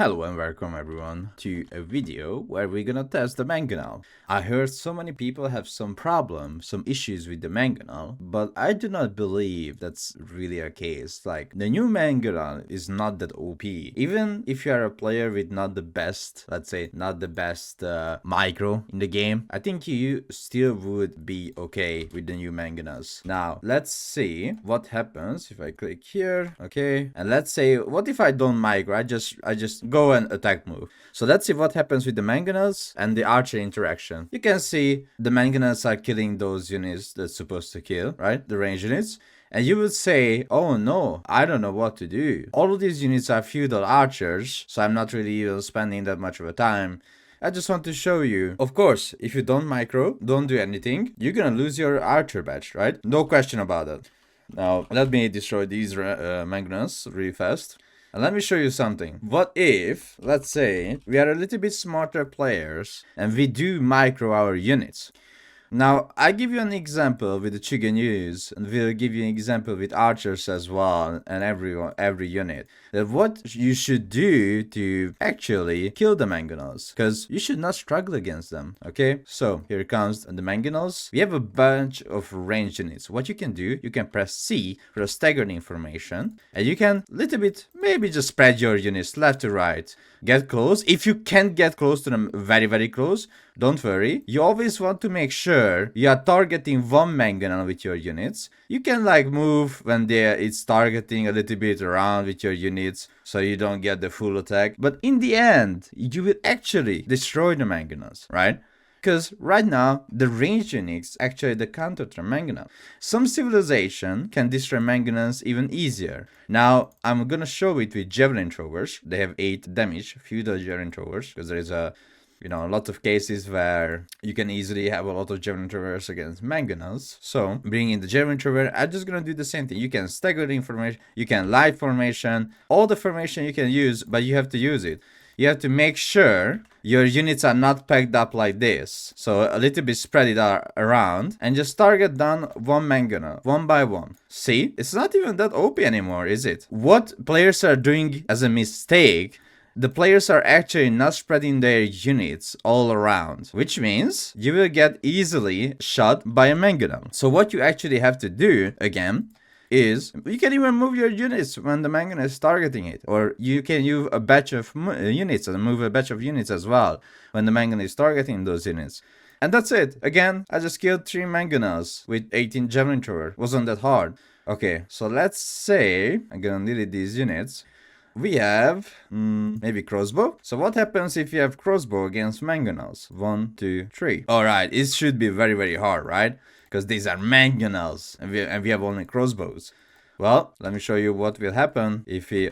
Hello and welcome everyone to a video where we're gonna test the Manganel. I heard so many people have some problems, some issues with the Manganel, but I do not believe that's really a case. Like, the new Manganel is not that OP. Even if you are a player with not the best, let's say, not the best micro in the game, I think you still would be okay with the new Manganels. Now, let's see what happens if I click here, okay, and let's say, what if I don't micro, I just go and attack move. So let's see what happens with the Manganels and the archer interaction. You can see the Manganels are killing those units that's supposed to kill, right? The range units. And you would say, oh no, I don't know what to do. All of these units are feudal archers, so I'm not really even spending that much of a time. I just want to show you. Of course, if you don't micro, don't do anything, you're gonna lose your archer badge, right? No question about it. Now, let me destroy these Manganels really fast. And let me show you something. What if, let's say, we are a little bit smarter players and we do micro our units? Now, I give you an example with the chicken use, and we'll give you an example with archers as well, and every unit. That what you should do to actually kill the Mangonels, because you should not struggle against them, okay? So, here comes the Mangonels. We have a bunch of range units. What you can do, you can press C for a staggered information, and you can little bit, maybe just spread your units left to right. Get close. If you can't get close to them very close, don't worry. You always want to make sure you are targeting one Manganel with your units. You can like move when it's targeting a little bit around with your units so you don't get the full attack. But in the end, you will actually destroy the Manganels, right? Because right now, the range units actually the counter to Manganel. Some civilization can destroy Manganels even easier. Now, I'm gonna show it with Javelin Throwers. They have 8 damage, feudal Javelin Throwers, because there is a lot of cases where you can easily have a lot of Javelin Throwers against Manganels. So, bringing in the Javelin Thrower, I'm just gonna do the same thing. You can stagger the information, you can light formation, all the formation you can use, but you have to use it. You have to make sure your units are not packed up like this. So a little bit spread it around and just target down one Manganel, one by one. See, it's not even that OP anymore, is it? What players are doing as a mistake, the players are actually not spreading their units all around, which means you will get easily shot by a Manganel. So what you actually have to do, again, is you can even move your units when the Manganel is targeting it, or you can use a batch of units and move a batch of units as well when the Manganel is targeting those units. And that's it. Again, I just killed 3 Manganels with 18 Javelin Thrower. Wasn't that hard. Okay, so let's say I'm gonna delete these units. We have maybe Crossbow. So what happens if you have Crossbow against Manganels? 1, 2, 3. Alright, it should be very hard, right? Because these are Manganels and we have only Crossbows. Well, let me show you what will happen if we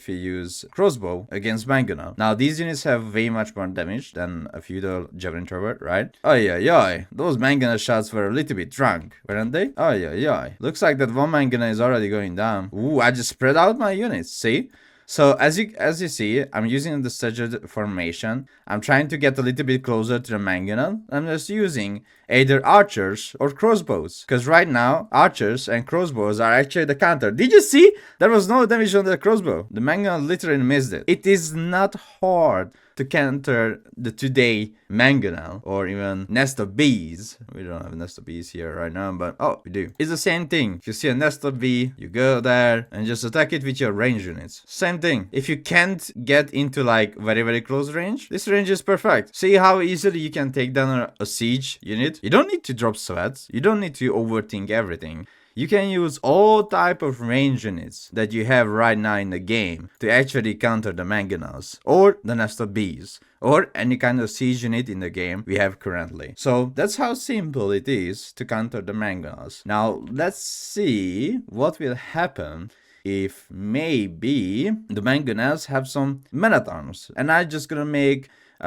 use Crossbow against Manganel. Now, these units have way much more damage than a feudal Javelin Thrower, right? Oh yeah, those Manganel shots were a little bit drunk, weren't they? Oh yeah. Looks like that one Manganel is already going down. Ooh, I just spread out my units, see? So as you see, I'm using the staggered formation. I'm trying to get a little bit closer to the Manganel. I'm just using either archers or crossbows. Because right now, archers and crossbows are actually the counter. Did you see? There was no damage on the crossbow. The Manganel literally missed it. It is not hard to counter the today Manganel or even nest of bees. We don't have a nest of bees here right now, but oh, we do. It's the same thing. If you see a nest of bee, you go there and just attack it with your range units. Same thing. If you can't get into like very close range, this range is perfect. See how easily you can take down a siege unit? You don't need to drop sweats. You don't need to overthink everything. You can use all type of range units that you have right now in the game to actually counter the Manganels or the nest of bees or any kind of siege unit in the game we have currently. So that's how simple it is to counter the Manganels. Now let's see what will happen if maybe the Manganels have some men-at-arms, and I'm just gonna make 2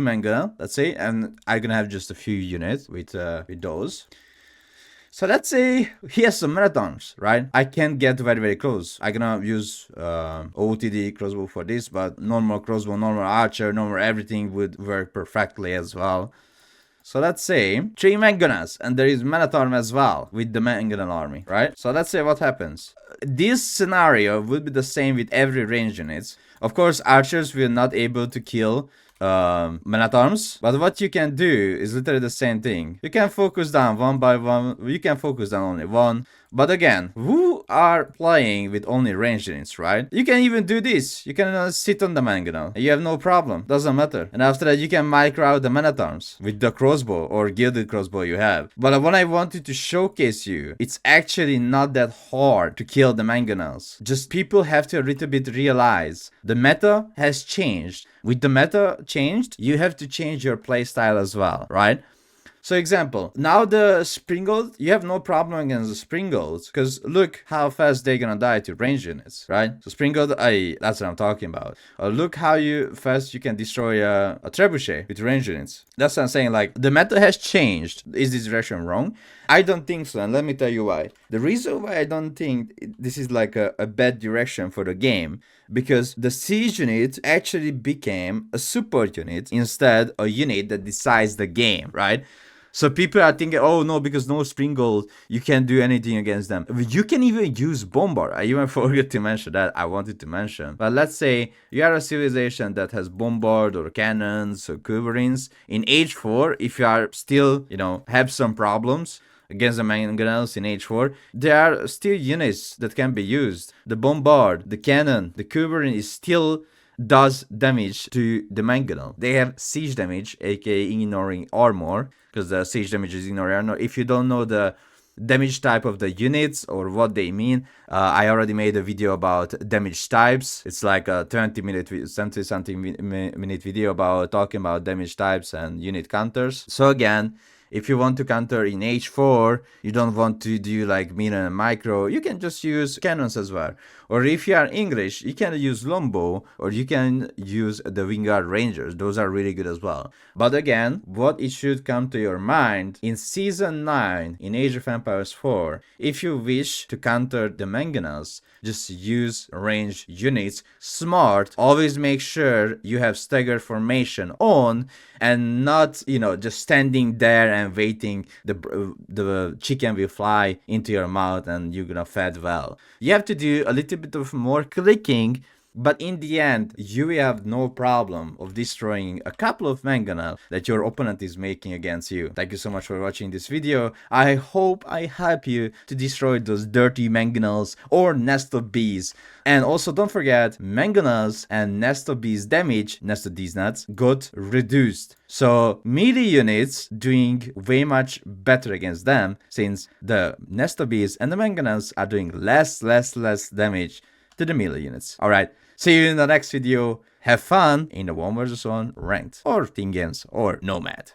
Manganel, let's say, and I'm gonna have just a few units with those. So let's say he has some marathons, right? I can't get very close. I'm gonna use OTD crossbow for this, but normal crossbow, normal archer, normal everything would work perfectly as well. So let's say 3 Mangonels, and there is Manatorm as well with the Mangonel army, right? So let's say what happens. This scenario would be the same with every range units. Of course, archers will not able to kill men at arms, but what you can do is literally the same thing. You can focus down one by one. You can focus down only one. But again, who are playing with only ranged units, right? You can even do this. You can sit on the Manganel. You have no problem. Doesn't matter. And after that, you can micro out the man-at-arms with the crossbow or gilded crossbow you have. But what I wanted to showcase you, it's actually not that hard to kill the Manganels. Just people have to a little bit realize the meta has changed. With the meta changed, you have to change your playstyle as well, right? So example, now the Springald, you have no problem against the Springalds, because look how fast they're gonna die to range units, right? So Springald, that's what I'm talking about. Look how fast you can destroy a trebuchet with range units. That's what I'm saying, like, the meta has changed. Is this direction wrong? I don't think so, and let me tell you why. The reason why I don't think this is like a bad direction for the game, because the siege unit actually became a support unit instead a unit that decides the game, right? So people are thinking, oh no, because no Springald, you can't do anything against them. You can even use Bombard. I even forgot to mention that. I wanted to mention. But let's say you are a civilization that has Bombard or cannons or Quiverins. In Age 4, if you are still, have some problems against the Manganels in Age 4, there are still units that can be used. The Bombard, the Cannon, the Quiverin is still does damage to the Manganel. They have siege damage, aka ignoring armor, because the siege damage is ignoring armor. If you don't know the damage type of the units or what they mean, I already made a video about damage types. It's like a 20 something minute video about talking about damage types and unit counters. So again, if you want to counter in H4, you don't want to do like Mino and Micro, you can just use cannons as well. Or if you are English, you can use Longbow, or you can use the Wingard Rangers. Those are really good as well. But again, what it should come to your mind, in Season 9, in Age of Empires 4, if you wish to counter the Manganels, just use ranged units. Smart, always make sure you have staggered formation on, and not, just standing there and waiting the chicken will fly into your mouth and you're gonna fed well. You have to do a little bit of more clicking, but in the end, you will have no problem of destroying a couple of Mangonel that your opponent is making against you. Thank you so much for watching this video. I hope I help you to destroy those dirty Mangonels or Nest of Bees. And also don't forget, Mangonels and Nest of Bees damage, Nest of these nuts, got reduced. So melee units doing way much better against them, since the Nest of Bees and the Mangonels are doing less damage to the melee units. Alright, see you in the next video. Have fun in the 1 vs 1 ranked, or team games, or nomad.